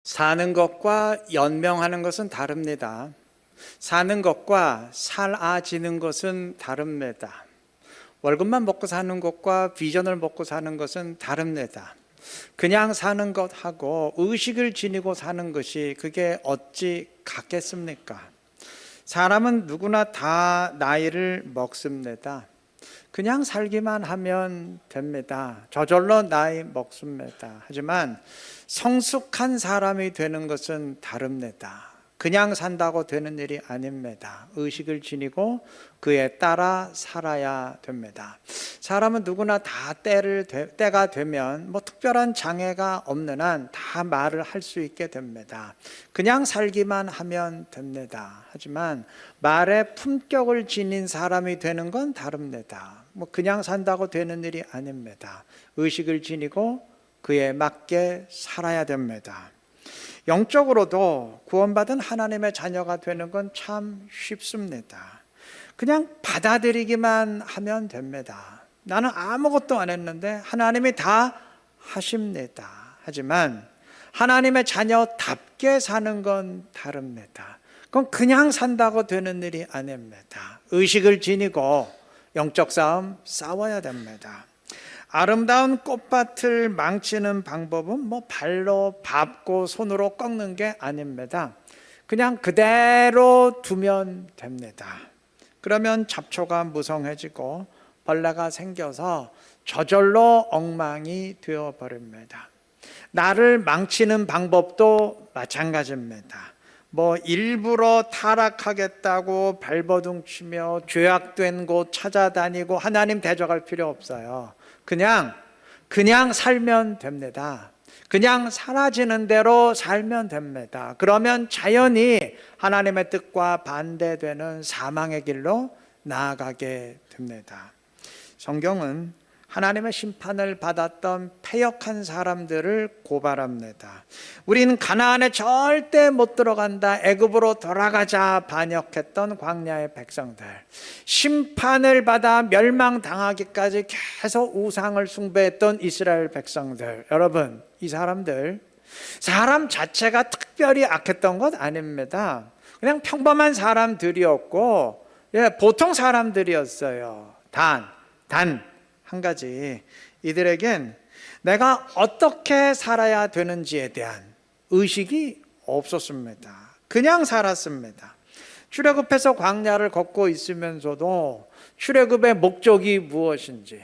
사는 것과 연명하는 것은 다릅니다. 사는 것과 살아지는 것은 다릅니다. 월급만 먹고 사는 것과 비전을 먹고 사는 것은 다릅니다. 그냥 사는 것하고 의식을 지니고 사는 것이 그게 어찌 같겠습니까? 사람은 누구나 다 나이를 먹습니다. 그냥 살기만 하면 됩니다. 저절로 나이 먹습니다. 하지만 성숙한 사람이 되는 것은 다릅니다. 그냥 산다고 되는 일이 아닙니다. 의식을 지니고 그에 따라 살아야 됩니다. 사람은 누구나 다 때가 되면 특별한 장애가 없는 한 다 말을 할 수 있게 됩니다. 그냥 살기만 하면 됩니다. 하지만 말의 품격을 지닌 사람이 되는 건 다릅니다. 그냥 산다고 되는 일이 아닙니다. 의식을 지니고 그에 맞게 살아야 됩니다. 영적으로도 구원받은 하나님의 자녀가 되는 건 참 쉽습니다. 그냥 받아들이기만 하면 됩니다. 나는 아무것도 안 했는데 하나님이 다 하십니다. 하지만 하나님의 자녀답게 사는 건 다릅니다. 그건 그냥 산다고 되는 일이 아닙니다. 의식을 지니고 영적 싸움 싸워야 됩니다. 아름다운 꽃밭을 망치는 방법은 발로 밟고 손으로 꺾는 게 아닙니다. 그냥 그대로 두면 됩니다. 그러면 잡초가 무성해지고 벌레가 생겨서 저절로 엉망이 되어버립니다. 나를 망치는 방법도 마찬가지입니다. 일부러 타락하겠다고 발버둥치며 죄악된 곳 찾아다니고 하나님 대적할 필요 없어요. 그냥 살면 됩니다. 그냥 사라지는 대로 살면 됩니다. 그러면 자연히 하나님의 뜻과 반대되는 사망의 길로 나아가게 됩니다. 성경은 하나님의 심판을 받았던 패역한 사람들을 고발합니다. 우리는 가나안에 절대 못 들어간다, 애굽으로 돌아가자 반역했던 광야의 백성들, 심판을 받아 멸망당하기까지 계속 우상을 숭배했던 이스라엘 백성들. 여러분, 이 사람들 사람 자체가 특별히 악했던 것 아닙니다. 그냥 평범한 사람들이었고 보통 사람들이었어요. 단 한 가지, 이들에겐 내가 어떻게 살아야 되는지에 대한 의식이 없었습니다. 그냥 살았습니다. 출애굽해서 광야를 걷고 있으면서도 출애굽의 목적이 무엇인지,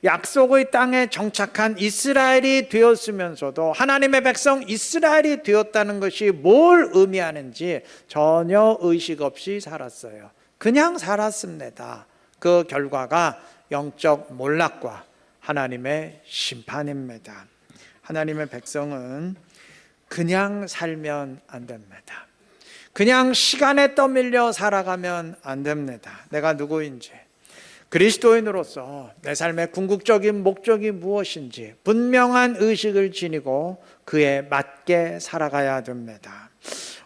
약속의 땅에 정착한 이스라엘이 되었으면서도 하나님의 백성 이스라엘이 되었다는 것이 뭘 의미하는지 전혀 의식 없이 살았어요. 그냥 살았습니다. 그 결과가 영적 몰락과 하나님의 심판입니다. 하나님의 백성은 그냥 살면 안 됩니다. 그냥 시간에 떠밀려 살아가면 안 됩니다. 내가 누구인지, 그리스도인으로서 내 삶의 궁극적인 목적이 무엇인지 분명한 의식을 지니고 그에 맞게 살아가야 됩니다.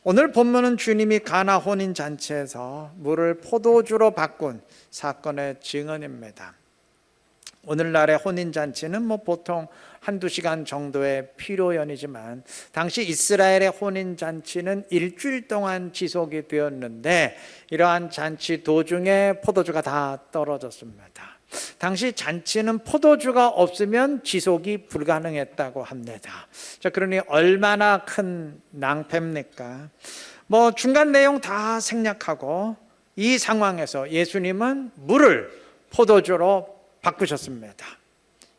오늘 본문은 주님이 가나 혼인잔치에서 물을 포도주로 바꾼 사건의 증언입니다. 오늘날의 혼인잔치는 보통 한두 시간 정도의 피로연이지만 당시 이스라엘의 혼인잔치는 일주일 동안 지속이 되었는데 이러한 잔치 도중에 포도주가 다 떨어졌습니다. 당시 잔치는 포도주가 없으면 지속이 불가능했다고 합니다. 자, 그러니 얼마나 큰 낭패입니까? 중간 내용 다 생략하고 이 상황에서 예수님은 물을 포도주로 바꾸셨습니다.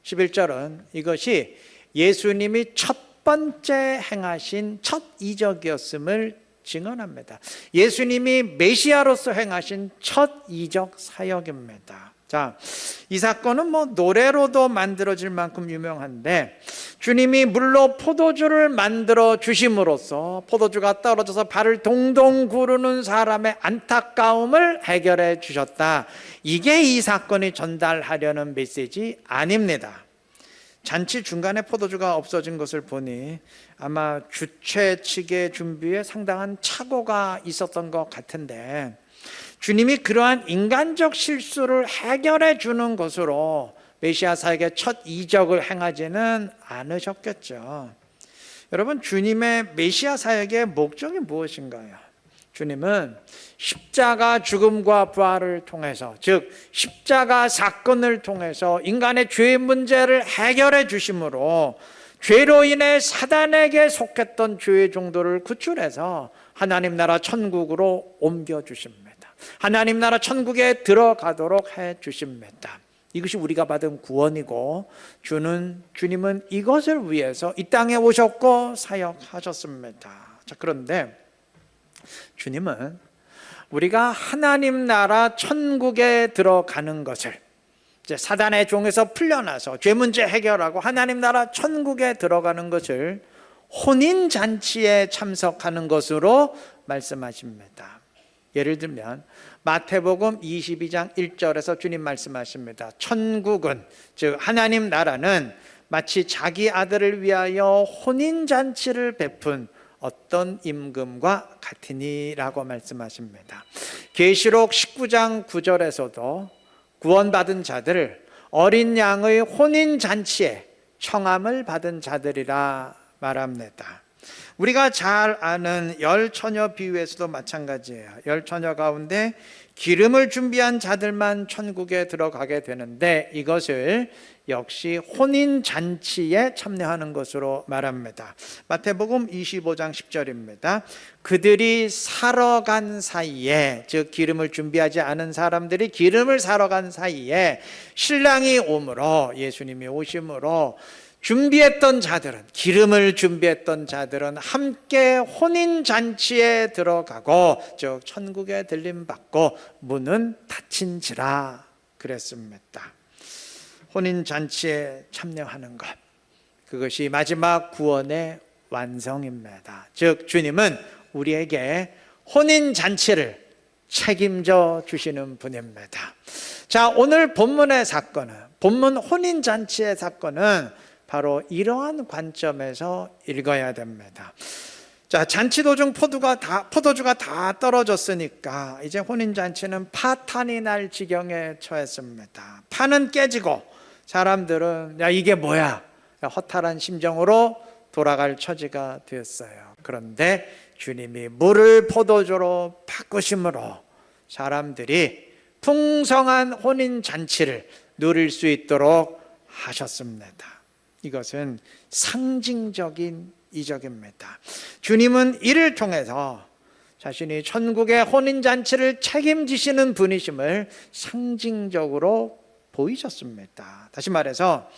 11절은 이것이 예수님이 첫 번째 행하신 첫 이적이었음을 증언합니다. 예수님이 메시아로서 행하신 첫 이적 사역입니다. 자, 이 사건은 노래로도 만들어질 만큼 유명한데 주님이 물로 포도주를 만들어 주심으로써 포도주가 떨어져서 발을 동동 구르는 사람의 안타까움을 해결해 주셨다. 이게 이 사건이 전달하려는 메시지 아닙니다. 잔치 중간에 포도주가 없어진 것을 보니 아마 주최 측의 준비에 상당한 착오가 있었던 것 같은데 주님이 그러한 인간적 실수를 해결해 주는 것으로 메시아 사역의 첫 이적을 행하지는 않으셨겠죠. 여러분, 주님의 메시아 사역의 목적이 무엇인가요? 주님은 십자가 죽음과 부활을 통해서, 즉 십자가 사건을 통해서 인간의 죄의 문제를 해결해 주심으로 죄로 인해 사단에게 속했던 죄의 종도를 구출해서 하나님 나라 천국으로 옮겨 주십니다. 하나님 나라 천국에 들어가도록 해 주십니다. 이것이 우리가 받은 구원이고, 주님은 이것을 위해서 이 땅에 오셨고 사역하셨습니다. 자, 그런데 주님은 우리가 하나님 나라 천국에 들어가는 것을, 이제 사단의 종에서 풀려나서 죄 문제 해결하고 하나님 나라 천국에 들어가는 것을 혼인잔치에 참석하는 것으로 말씀하십니다. 예를 들면 마태복음 22장 1절에서 주님 말씀하십니다. 천국은, 즉 하나님 나라는 마치 자기 아들을 위하여 혼인잔치를 베푼 어떤 임금과 같으니라고 말씀하십니다. 계시록 19장 9절에서도 구원받은 자들을 어린 양의 혼인잔치에 청함을 받은 자들이라 말합니다. 우리가 잘 아는 열처녀 비유에서도 마찬가지예요. 열처녀 가운데 기름을 준비한 자들만 천국에 들어가게 되는데, 이것을 역시 혼인잔치에 참여하는 것으로 말합니다. 마태복음 25장 10절입니다. 그들이 사러 간 사이에, 즉 기름을 준비하지 않은 사람들이 기름을 사러 간 사이에 신랑이 오므로, 예수님이 오심으로 준비했던 자들은, 기름을 준비했던 자들은 함께 혼인잔치에 들어가고, 즉 천국에 들림받고 문은 닫힌지라 그랬습니다. 혼인잔치에 참여하는 것, 그것이 마지막 구원의 완성입니다. 즉 주님은 우리에게 혼인잔치를 책임져 주시는 분입니다. 자, 오늘 본문의 사건은, 본문 혼인잔치의 사건은 바로 이러한 관점에서 읽어야 됩니다. 자, 잔치 도중 포도주가 다 떨어졌으니까 이제 혼인잔치는 파탄이 날 지경에 처했습니다. 판은 깨지고 사람들은 야, 이게 뭐야? 허탈한 심정으로 돌아갈 처지가 되었어요. 그런데 주님이 물을 포도주로 바꾸심으로 사람들이 풍성한 혼인잔치를 누릴 수 있도록 하셨습니다. 이것은 상징적인 이적입니다. 주님은 이를 통해서 자신이 천국의 혼인잔치를 책임지시는 분이심을 상징적으로 보이셨습니다. 다시 말해서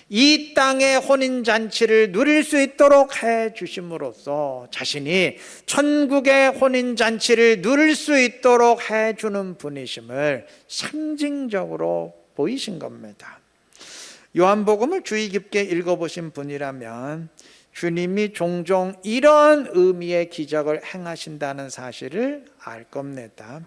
이 땅의 혼인잔치를 누릴 수 있도록 해 주심으로써 자신이 천국의 혼인잔치를 누릴 수 있도록 해 주는 분이심을 상징적으로 보이신 겁니다. 요한복음을 주의 깊게 읽어보신 분이라면 주님이 종종 이런 의미의 기적을 행하신다는 사실을 알 겁니다.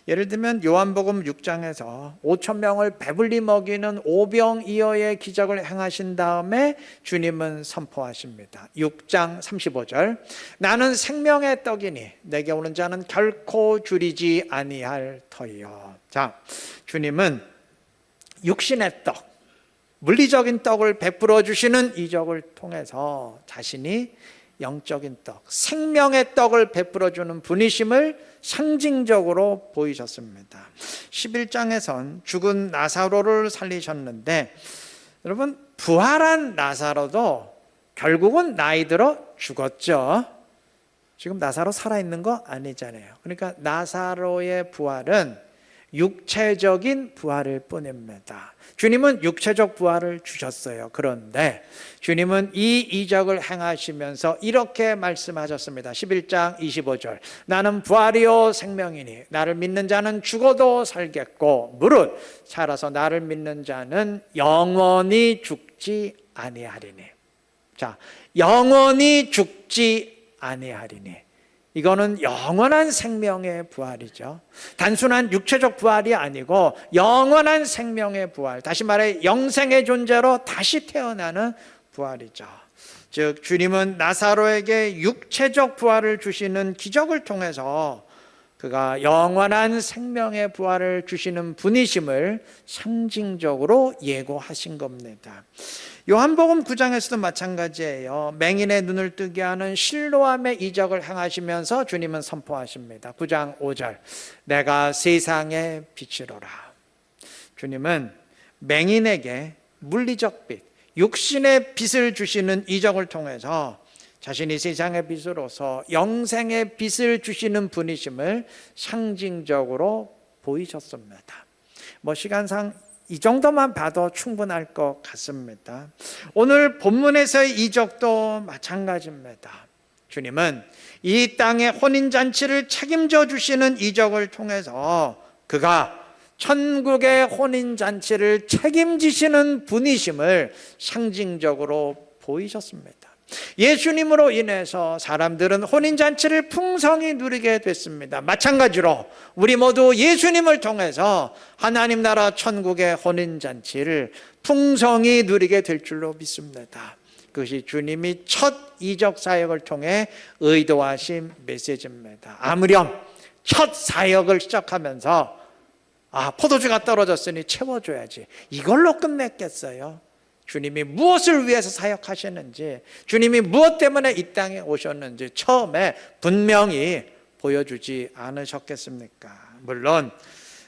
예를 들면 요한복음 6장에서 5,000명을 배불리 먹이는 오병이어의 기적을 행하신 다음에 주님은 선포하십니다. 6장 35절, 나는 생명의 떡이니 내게 오는 자는 결코 줄이지 아니할 터이요. 자, 주님은 육신의 떡, 물리적인 떡을 베풀어 주시는 이적을 통해서 자신이 영적인 떡, 생명의 떡을 베풀어 주는 분이심을 상징적으로 보이셨습니다. 11장에선 죽은 나사로를 살리셨는데, 여러분, 부활한 나사로도 결국은 나이 들어 죽었죠. 지금 나사로 살아있는 거 아니잖아요. 그러니까 나사로의 부활은 육체적인 부활일 뿐입니다. 주님은 육체적 부활을 주셨어요. 그런데 주님은 이 이적을 행하시면서 이렇게 말씀하셨습니다. 11장 25절, 나는 부활이요 생명이니 나를 믿는 자는 죽어도 살겠고 무릇 살아서 나를 믿는 자는 영원히 죽지 아니하리니. 자, 영원히 죽지 아니하리니, 이거는 영원한 생명의 부활이죠. 단순한 육체적 부활이 아니고 영원한 생명의 부활, 다시 말해 영생의 존재로 다시 태어나는 부활이죠. 즉 주님은 나사로에게 육체적 부활을 주시는 기적을 통해서 그가 영원한 생명의 부활을 주시는 분이심을 상징적으로 예고하신 겁니다. 요한복음 9장에서도 마찬가지예요. 맹인의 눈을 뜨게 하는 실로암의 이적을 행하시면서 주님은 선포하십니다. 9장 5절, 내가 세상의 빛이로라. 주님은 맹인에게 물리적 빛, 육신의 빛을 주시는 이적을 통해서 자신이 세상의 빛으로서 영생의 빛을 주시는 분이심을 상징적으로 보이셨습니다. 시간상 이 정도만 봐도 충분할 것 같습니다. 오늘 본문에서의 이적도 마찬가지입니다. 주님은 이 땅의 혼인잔치를 책임져 주시는 이적을 통해서 그가 천국의 혼인잔치를 책임지시는 분이심을 상징적으로 보이셨습니다. 예수님으로 인해서 사람들은 혼인잔치를 풍성히 누리게 됐습니다. 마찬가지로 우리 모두 예수님을 통해서 하나님 나라 천국의 혼인잔치를 풍성히 누리게 될 줄로 믿습니다. 그것이 주님이 첫 이적 사역을 통해 의도하신 메시지입니다. 아무렴 첫 사역을 시작하면서 포도주가 떨어졌으니 채워줘야지, 이걸로 끝냈겠어요? 주님이 무엇을 위해서 사역하셨는지, 주님이 무엇 때문에 이 땅에 오셨는지 처음에 분명히 보여주지 않으셨겠습니까? 물론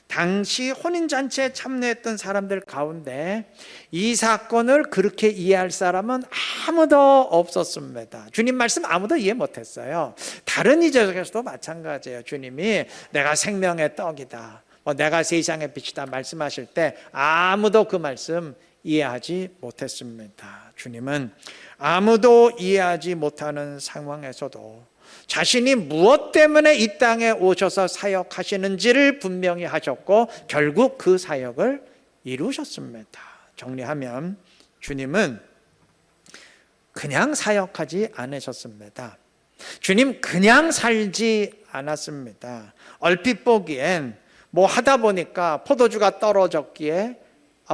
당시 혼인잔치에 참여했던 사람들 가운데 이 사건을 그렇게 이해할 사람은 아무도 없었습니다. 주님 말씀 아무도 이해 못했어요. 다른 이적에서도 마찬가지예요. 주님이 내가 생명의 떡이다, 내가 세상의 빛이다 말씀하실 때 아무도 그 말씀 이해하지 못했습니다. 주님은 아무도 이해하지 못하는 상황에서도 자신이 무엇 때문에 이 땅에 오셔서 사역하시는지를 분명히 하셨고 결국 그 사역을 이루셨습니다. 정리하면 주님은 그냥 사역하지 않으셨습니다. 주님 그냥 살지 않았습니다. 얼핏 보기엔 하다 보니까 포도주가 떨어졌기에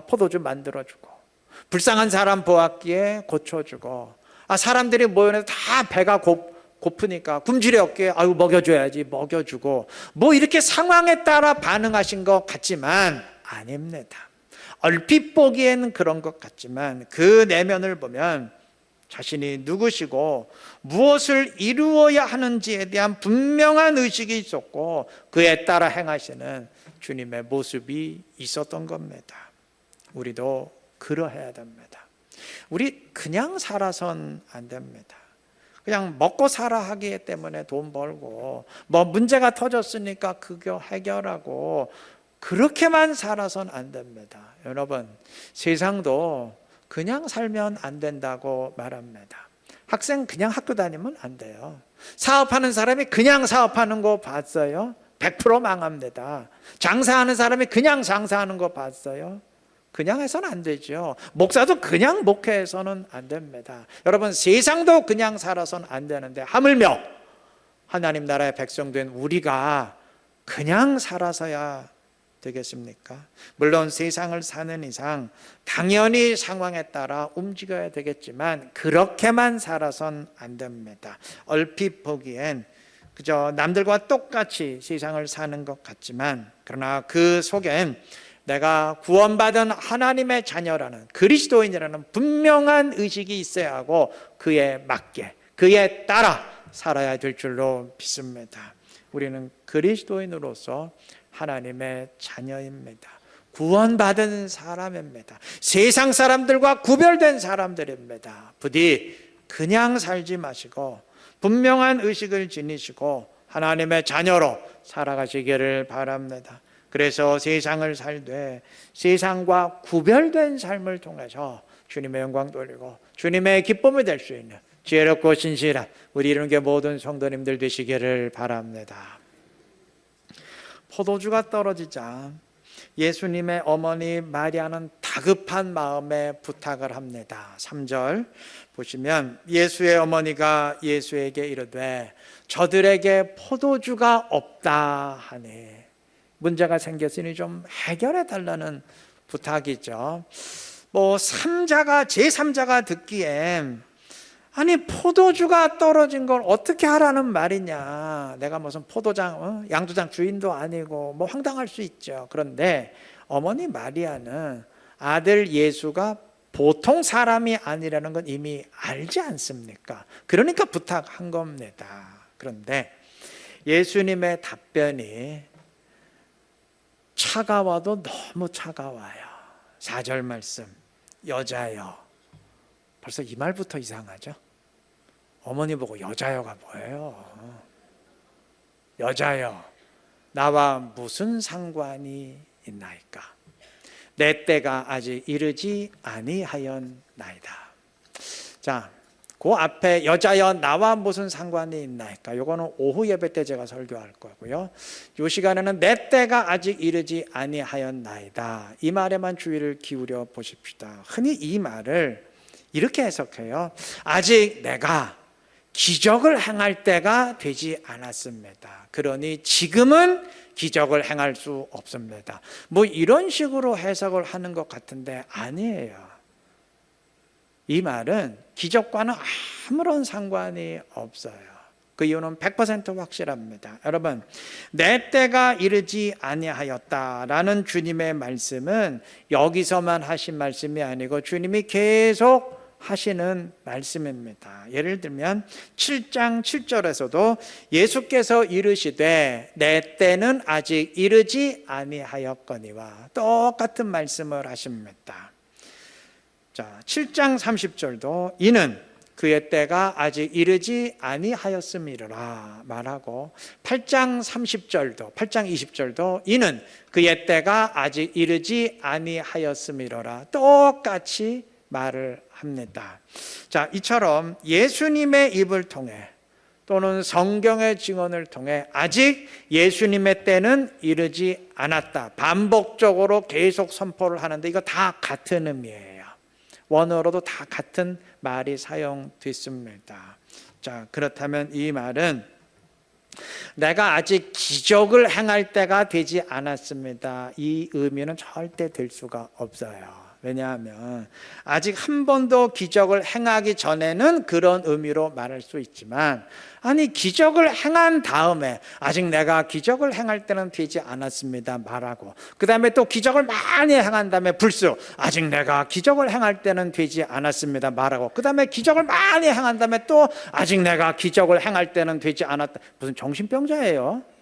포도주 만들어주고, 불쌍한 사람 보았기에 고쳐주고, 사람들이 모여서 다 배가 고프니까 굶주려 없기에 먹여줘야지 먹여주고, 이렇게 상황에 따라 반응하신 것 같지만 아닙니다. 얼핏 보기에는 그런 것 같지만 그 내면을 보면 자신이 누구시고 무엇을 이루어야 하는지에 대한 분명한 의식이 있었고 그에 따라 행하시는 주님의 모습이 있었던 겁니다. 우리도 그러해야 됩니다. 우리 그냥 살아선 안 됩니다. 그냥 먹고 살아 하기 때문에 돈 벌고 문제가 터졌으니까 그거 해결하고 그렇게만 살아선 안 됩니다. 여러분, 세상도 그냥 살면 안 된다고 말합니다. 학생 그냥 학교 다니면 안 돼요. 사업하는 사람이 그냥 사업하는 거 봤어요? 100% 망합니다. 장사하는 사람이 그냥 장사하는 거 봤어요? 그냥 해서는 안 되죠. 목사도 그냥 목회해서는 안 됩니다. 여러분, 세상도 그냥 살아서는 안 되는데 하물며 하나님 나라의 백성된 우리가 그냥 살아서야 되겠습니까? 물론 세상을 사는 이상 당연히 상황에 따라 움직여야 되겠지만 그렇게만 살아선 안 됩니다. 얼핏 보기엔 그저 남들과 똑같이 세상을 사는 것 같지만 그러나 그 속엔 내가 구원받은 하나님의 자녀라는 그리스도인이라는 분명한 의식이 있어야 하고 그에 맞게 그에 따라 살아야 될 줄로 믿습니다. 우리는 그리스도인으로서 하나님의 자녀입니다. 구원받은 사람입니다. 세상 사람들과 구별된 사람들입니다. 부디 그냥 살지 마시고 분명한 의식을 지니시고 하나님의 자녀로 살아가시기를 바랍니다. 그래서 세상을 살되 세상과 구별된 삶을 통해서 주님의 영광 돌리고 주님의 기쁨이 될 수 있는 지혜롭고 신실한 우리 이런게 모든 성도님들 되시기를 바랍니다. 포도주가 떨어지자 예수님의 어머니 마리아는 다급한 마음에 부탁을 합니다. 3절 보시면 예수의 어머니가 예수에게 이르되 저들에게 포도주가 없다 하니, 문제가 생겼으니 좀 해결해 달라는 부탁이죠. 제3자가 듣기엔 아니 포도주가 떨어진 걸 어떻게 하라는 말이냐. 내가 무슨 포도장, 양조장 주인도 아니고 뭐 황당할 수 있죠. 그런데 어머니 마리아는 아들 예수가 보통 사람이 아니라는 건 이미 알지 않습니까? 그러니까 부탁한 겁니다. 그런데 예수님의 답변이 차가워도 너무 차가워요. 4절 말씀, 여자여. 벌써 이 말부터 이상하죠? 어머니 보고 여자여가 뭐예요? 여자여, 나와 무슨 상관이 있나이까? 내 때가 아직 이르지 아니하였나이다. 자, 그 앞에 여자여 나와 무슨 상관이 있나이까? 요거는 오후 예배 때 제가 설교할 거고요. 요 시간에는 내 때가 아직 이르지 아니하였나이다. 이 말에만 주의를 기울여 보십시다. 흔히 이 말을 이렇게 해석해요. 아직 내가 기적을 행할 때가 되지 않았습니다. 그러니 지금은 기적을 행할 수 없습니다. 뭐 이런 식으로 해석을 하는 것 같은데 아니에요. 이 말은 기적과는 아무런 상관이 없어요. 그 이유는 100% 확실합니다. 여러분, 내 때가 이르지 아니하였다라는 주님의 말씀은 여기서만 하신 말씀이 아니고 주님이 계속 하시는 말씀입니다. 예를 들면 7장 7절에서도 예수께서 이르시되 내 때는 아직 이르지 아니하였거니와 똑같은 말씀을 하십니다. 자, 7장 30절도 이는 그의 때가 아직 이르지 아니하였음이라 말하고 8장 30절도 8장 20절도 이는 그의 때가 아직 이르지 아니하였음이라 똑같이 말을 합니다. 자, 이처럼 예수님의 입을 통해 또는 성경의 증언을 통해 아직 예수님의 때는 이르지 않았다. 반복적으로 계속 선포를 하는데 이거 다 같은 의미예요. 원어로도 다 같은 말이 사용됐습니다. 자, 그렇다면 이 말은 내가 아직 기적을 행할 때가 되지 않았습니다. 이 의미는 절대 될 수가 없어요. 왜냐하면 아직 한 번도 기적을 행하기 전에는 그런 의미로 말할 수 있지만 아니 기적을 행한 다음에 아직 내가 기적을 행할 때는 되지 않았습니다 말하고 그 다음에 또 기적을 많이 행한 다음에 불쑥 아직 내가 기적을 행할 때는 되지 않았습니다 말하고 그 다음에 기적을 많이 행한 다음에 또 아직 내가 기적을 행할 때는 되지 않았다. 무슨 정신병자예요?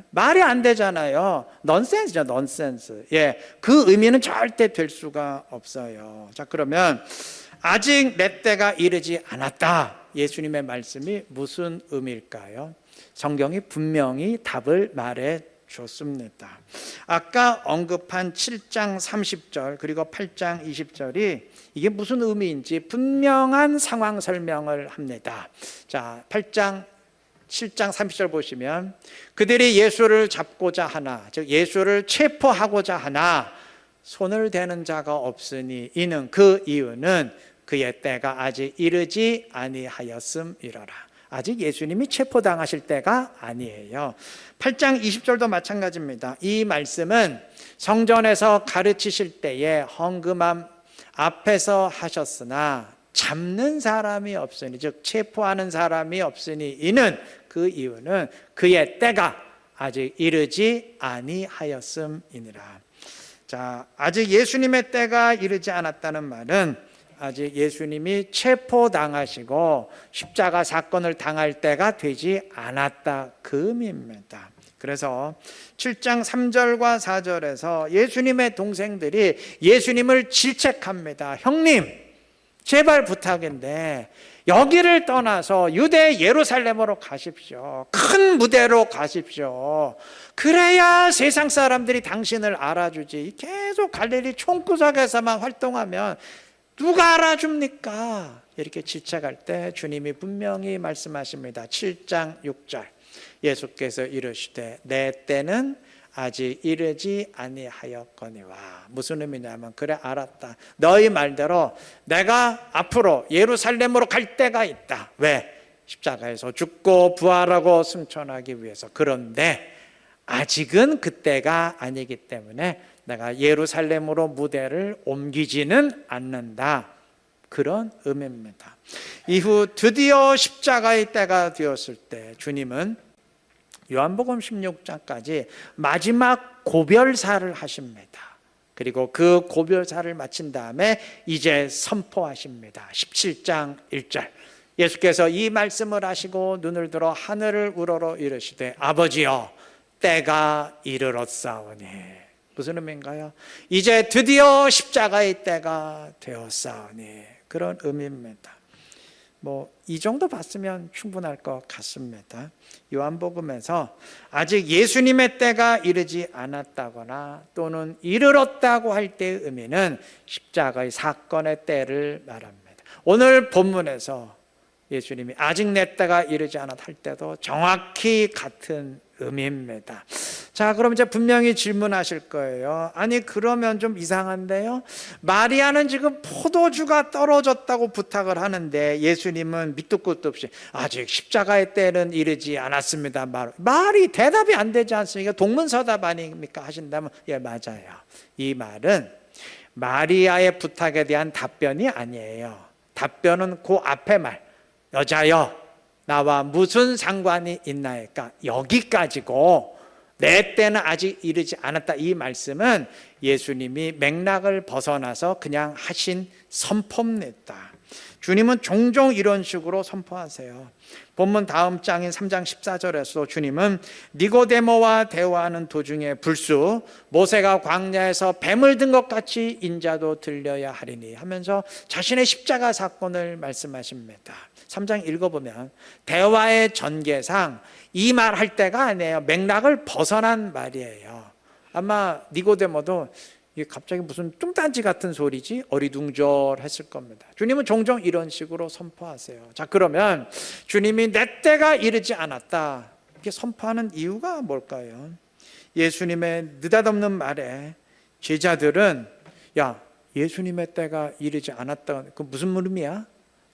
말이 안 되잖아요. 넌센스죠, 넌센스. 예, 그 의미는 절대 될 수가 없어요. 자, 그러면 아직 내 때가 이르지 않았다. 예수님의 말씀이 무슨 의미일까요? 성경이 분명히 답을 말해 줬습니다. 아까 언급한 7장 30절 그리고 8장 20절이 이게 무슨 의미인지 분명한 상황 설명을 합니다. 자, 7장 30절 보시면 그들이 예수를 잡고자 하나 즉 예수를 체포하고자 하나 손을 대는 자가 없으니 이는 그 이유는 그의 때가 아직 이르지 아니하였음이로라. 아직 예수님이 체포당하실 때가 아니에요. 8장 20절도 마찬가지입니다. 이 말씀은 성전에서 가르치실 때에 헌금함 앞에서 하셨으나 잡는 사람이 없으니 즉 체포하는 사람이 없으니 이는 그 이유는 그의 때가 아직 이르지 아니하였음이니라. 자, 아직 예수님의 때가 이르지 않았다는 말은 아직 예수님이 체포당하시고 십자가 사건을 당할 때가 되지 않았다 그 의미입니다. 그래서 7장 3절과 4절에서 예수님의 동생들이 예수님을 질책합니다. 형님 제발 부탁인데 여기를 떠나서 유대 예루살렘으로 가십시오. 큰 무대로 가십시오. 그래야 세상 사람들이 당신을 알아주지. 계속 갈릴리 총구석에서만 활동하면 누가 알아줍니까? 이렇게 질책할 때 주님이 분명히 말씀하십니다. 7장 6절 예수께서 이르시되 내 때는 아직 이르지 아니하였거니와. 무슨 의미냐면 그래 알았다. 너희 말대로 내가 앞으로 예루살렘으로 갈 때가 있다. 왜? 십자가에서 죽고 부활하고 승천하기 위해서. 그런데 아직은 그때가 아니기 때문에 내가 예루살렘으로 무대를 옮기지는 않는다. 그런 의미입니다. 이후 드디어 십자가의 때가 되었을 때 주님은 요한복음 16장까지 마지막 고별사를 하십니다. 그리고 그 고별사를 마친 다음에 이제 선포하십니다. 17장 1절 예수께서 이 말씀을 하시고 눈을 들어 하늘을 우러러 이르시되 아버지여 때가 이르렀사오니. 무슨 의미인가요? 이제 드디어 십자가의 때가 되었사오니, 그런 의미입니다. 이 정도 봤으면 충분할 것 같습니다. 요한복음에서 아직 예수님의 때가 이르지 않았다거나 또는 이르렀다고 할 때의 의미는 십자가의 사건의 때를 말합니다. 오늘 본문에서 예수님이 아직 내 때가 이르지 않았 할 때도 정확히 같은 의미입니다. 자, 그럼 이제 분명히 질문하실 거예요. 아니, 그러면 좀 이상한데요? 마리아는 지금 포도주가 떨어졌다고 부탁을 하는데 예수님은 밑도 끝도 없이 아직 십자가의 때는 이르지 않았습니다. 말이 대답이 안 되지 않습니까? 동문서답 아닙니까? 하신다면 예, 맞아요. 이 말은 마리아의 부탁에 대한 답변이 아니에요. 답변은 그 앞에 말, 여자여 나와 무슨 상관이 있나이까, 여기까지고 내 때는 아직 이르지 않았다. 이 말씀은 예수님이 맥락을 벗어나서 그냥 하신 선포입니다. 주님은 종종 이런 식으로 선포하세요. 본문 다음 장인 3장 14절에서 주님은 니고데모와 대화하는 도중에 불수 모세가 광야에서 뱀을 든 것 같이 인자도 들려야 하리니 하면서 자신의 십자가 사건을 말씀하십니다. 3장 읽어보면 대화의 전개상 이 말 할 때가 아니에요. 맥락을 벗어난 말이에요. 아마 니고데모도 이게 갑자기 무슨 뚱딴지 같은 소리지? 어리둥절했을 겁니다. 주님은 종종 이런 식으로 선포하세요. 자, 그러면 주님이 내 때가 이르지 않았다 이렇게 선포하는 이유가 뭘까요? 예수님의 느닷없는 말에 제자들은 야, 예수님의 때가 이르지 않았다, 그 무슨 의미야?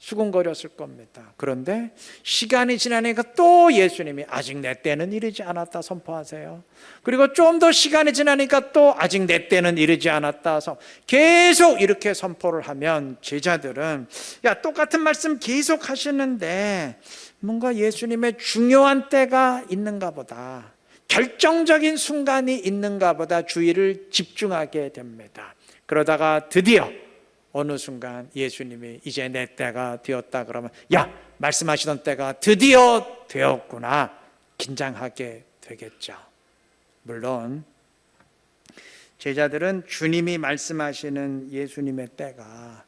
수군거렸을 겁니다. 그런데 시간이 지나니까 또 예수님이 아직 내 때는 이르지 않았다 선포하세요. 그리고 좀 더 시간이 지나니까 또 아직 내 때는 이르지 않았다 계속 이렇게 선포를 하면 제자들은 야, 똑같은 말씀 계속 하시는데 뭔가 예수님의 중요한 때가 있는가 보다, 결정적인 순간이 있는가 보다 주의를 집중하게 됩니다. 그러다가 드디어 어느 순간 예수님이 이제 내 때가 되었다 그러면 야, 말씀하시던 때가 드디어 되었구나, 긴장하게 되겠죠. 물론 제자들은 주님이 말씀하시는 예수님의 때가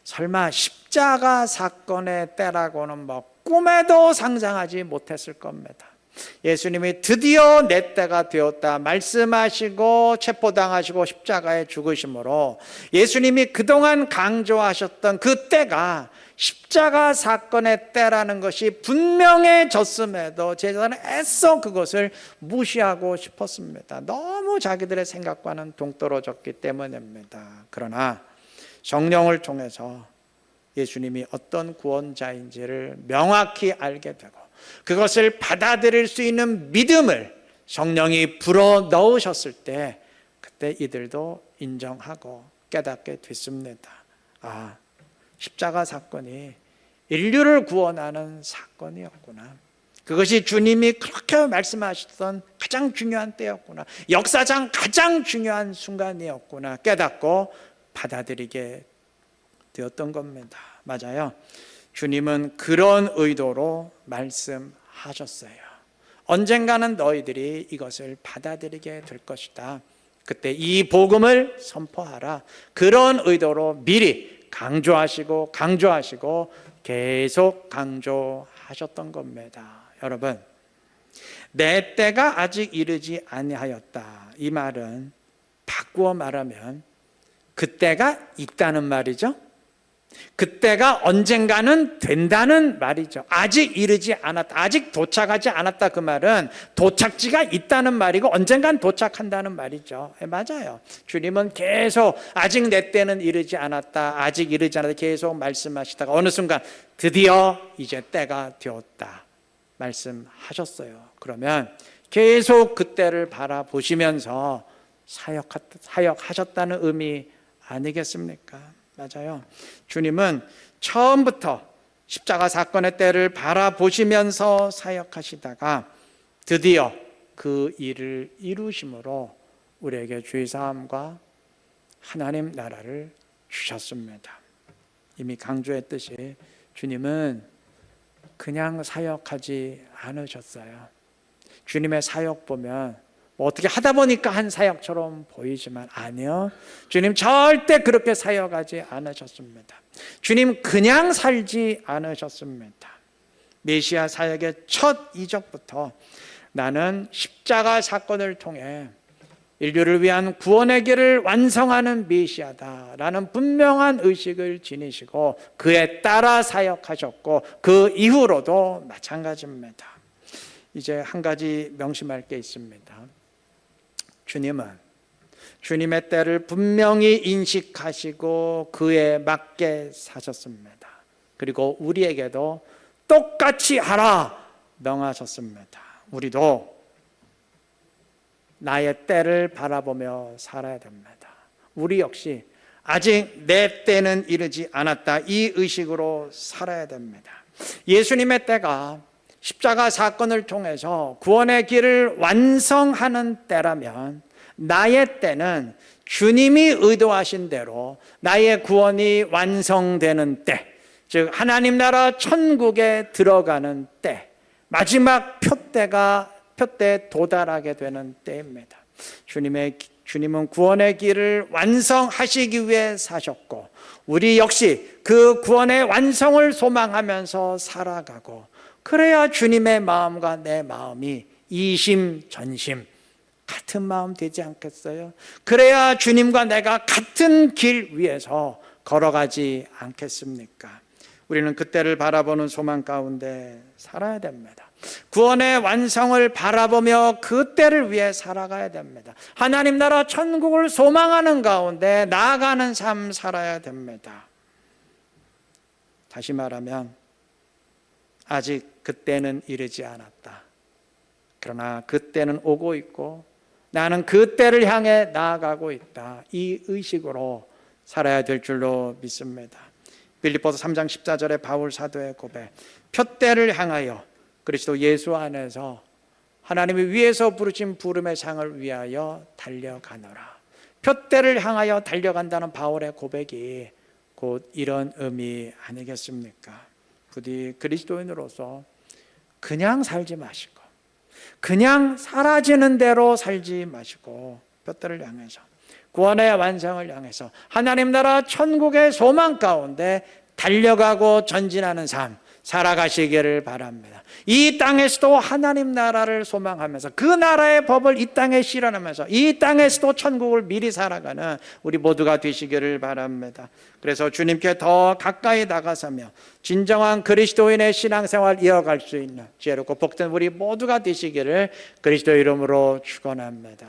설마 십자가 사건의 때라고는 꿈에도 상상하지 못했을 겁니다. 예수님이 드디어 내 때가 되었다 말씀하시고 체포당하시고 십자가에 죽으심으로 예수님이 그동안 강조하셨던 그 때가 십자가 사건의 때라는 것이 분명해졌음에도 제자들은 애써 그것을 무시하고 싶었습니다. 너무 자기들의 생각과는 동떨어졌기 때문입니다. 그러나 성령을 통해서 예수님이 어떤 구원자인지를 명확히 알게 되고 그것을 받아들일 수 있는 믿음을 성령이 불어 넣으셨을 때 그때 이들도 인정하고 깨닫게 됐습니다. 아, 십자가 사건이 인류를 구원하는 사건이었구나. 그것이 주님이 그렇게 말씀하셨던 가장 중요한 때였구나. 역사상 가장 중요한 순간이었구나 깨닫고 받아들이게 되었던 겁니다. 맞아요. 주님은 그런 의도로 말씀하셨어요. 언젠가는 너희들이 이것을 받아들이게 될 것이다. 그때 이 복음을 선포하라. 그런 의도로 미리 강조하시고 계속 강조하셨던 겁니다. 여러분, 내 때가 아직 이르지 아니하였다. 이 말은 바꾸어 말하면 그때가 있다는 말이죠. 그때가 언젠가는 된다는 말이죠. 아직 이르지 않았다, 아직 도착하지 않았다, 그 말은 도착지가 있다는 말이고 언젠간 도착한다는 말이죠. 맞아요. 주님은 계속 아직 내 때는 이르지 않았다, 아직 이르지 않았다 계속 말씀하시다가 어느 순간 드디어 이제 때가 되었다 말씀하셨어요. 그러면 계속 그때를 바라보시면서 사역하셨다는 의미 아니겠습니까? 맞아요. 주님은 처음부터 십자가 사건의 때를 바라보시면서 사역하시다가 드디어 그 일을 이루심으로 우리에게 주의사함과 하나님 나라를 주셨습니다. 이미 강조했듯이 주님은 그냥 사역하지 않으셨어요. 주님의 사역 보면 어떻게 하다 보니까 한 사역처럼 보이지만 아니요, 주님 절대 그렇게 사역하지 않으셨습니다. 주님 그냥 살지 않으셨습니다. 메시아 사역의 첫 이적부터 나는 십자가 사건을 통해 인류를 위한 구원의 길을 완성하는 메시아다라는 분명한 의식을 지니시고 그에 따라 사역하셨고 그 이후로도 마찬가지입니다. 이제 한 가지 명심할 게 있습니다. 주님은 주님의 때를 분명히 인식하시고 그에 맞게 사셨습니다. 그리고 우리에게도 똑같이 하라 명하셨습니다. 우리도 나의 때를 바라보며 살아야 됩니다. 우리 역시 아직 내 때는 이르지 않았다, 이 의식으로 살아야 됩니다. 예수님의 때가 십자가 사건을 통해서 구원의 길을 완성하는 때라면 나의 때는 주님이 의도하신 대로 나의 구원이 완성되는 때, 즉 하나님 나라 천국에 들어가는 때, 마지막 표때에 도달하게 되는 때입니다. 주님은 구원의 길을 완성하시기 위해 사셨고 우리 역시 그 구원의 완성을 소망하면서 살아가고, 그래야 주님의 마음과 내 마음이 이심전심 같은 마음 되지 않겠어요? 그래야 주님과 내가 같은 길 위에서 걸어가지 않겠습니까? 우리는 그때를 바라보는 소망 가운데 살아야 됩니다. 구원의 완성을 바라보며 그때를 위해 살아가야 됩니다. 하나님 나라 천국을 소망하는 가운데 나아가는 삶 살아야 됩니다. 다시 말하면 아직 그때는 이르지 않았다. 그러나 그때는 오고 있고 나는 그때를 향해 나아가고 있다. 이 의식으로 살아야 될 줄로 믿습니다. 빌립보서 3장 14절에 바울 사도의 고백, 표대를 향하여 그리스도 예수 안에서 하나님이 위에서 부르신 부름의 상을 위하여 달려가노라. 표대를 향하여 달려간다는 바울의 고백이 곧 이런 의미 아니겠습니까? 부디 그리스도인으로서 그냥 살지 마시고 그냥 사라지는 대로 살지 마시고 표대를 향해서 구원의 완성을 향해서 하나님 나라 천국의 소망 가운데 달려가고 전진하는 삶 살아가시기를 바랍니다. 이 땅에서도 하나님 나라를 소망하면서 그 나라의 법을 이 땅에 실현하면서 이 땅에서도 천국을 미리 살아가는 우리 모두가 되시기를 바랍니다. 그래서 주님께 더 가까이 다가서며 진정한 그리스도인의 신앙생활 이어갈 수 있는 지혜롭고 복된 우리 모두가 되시기를 그리스도 이름으로 축원합니다.